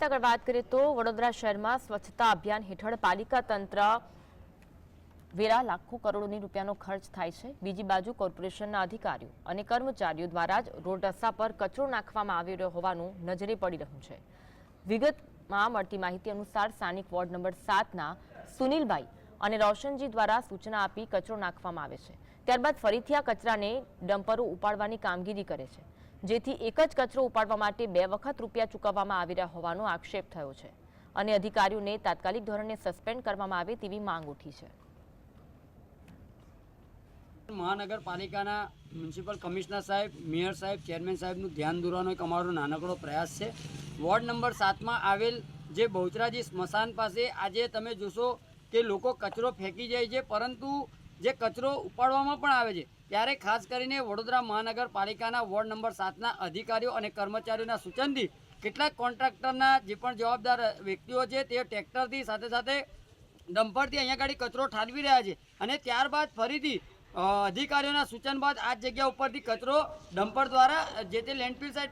આગળ વાત કરીએ તો વડોદરા શહેરમાં સ્વચ્છતા અભિયાન હેઠળ પાલિકા તંત્ર વેરા લાખો કરોડોની રૂપિયાનો ખર્ચ થાય છે। બીજી બાજુ કોર્પોરેશનના અધિકારીઓ અને કર્મચારીઓ દ્વારા જ રોડ રસ્તા પર કચરો નાખવામાં આવી રહ્યો હોવાનું નજરે પડી રહ્યું છે। વિગતમાં મળતી માહિતી અનુસાર સ્થાનિક વોર્ડ નંબર 7ના સુનિલભાઈ અને રોશનજી દ્વારા સૂચના આપી કચરો નાખવામાં આવે છે। ત્યારબાદ ફરીથી આ કચરાને ડમ્પરો ઉપાડવાની કામગીરી કરે છે, જેથી એક જ કચરો ઉપાડવા માટે 2 વખત રૂપિયા ચૂકવવામાં આવી રહ્યા હોવાનો આક્ષેપ થયો છે અને અધિકારીઓને તાત્કાલિક ધોરણે સસ્પેન્ડ કરવામાં આવે તેવી માંગ ઉઠી છે। મહાનગરપાલિકાના મ્યુનિસિપલ કમિશનર સાહેબ, મેયર સાહેબ, ચેરમેન સાહેબનું ધ્યાન દોરવાનો એક અમારો નાનકડો પ્રયાસ છે। વોર્ડ નંબર 7માં આવેલ જે બહુચરાજી સ્મશાન પાસે આજે તમે જોશો કે લોકો કચરો ફેંકી જાય છે, પરંતુ જે કચરો ઉપાડવામાં પણ આવે છે ત્યારે ખાસ કરીને વડોદરા મહાનગરપાલિકાના વોર્ડ નંબર 7ના અધિકારીઓ અને કર્મચારીઓના સૂચનથી કેટલાક કોન્ટ્રાક્ટરના જે પણ જવાબદાર વ્યક્તિઓ છે તે ટ્રેક્ટરથી સાથે સાથે ડમ્પરથી અહીંયા ગાડી કચરો ઠાલવી રહ્યા છે અને ત્યારબાદ ફરીથી અધિકારીઓના સૂચન બાદ આ જગ્યા ઉપરથી કચરો ડમ્પર દ્વારા જે તે લેન્ડફિલ સાઇટ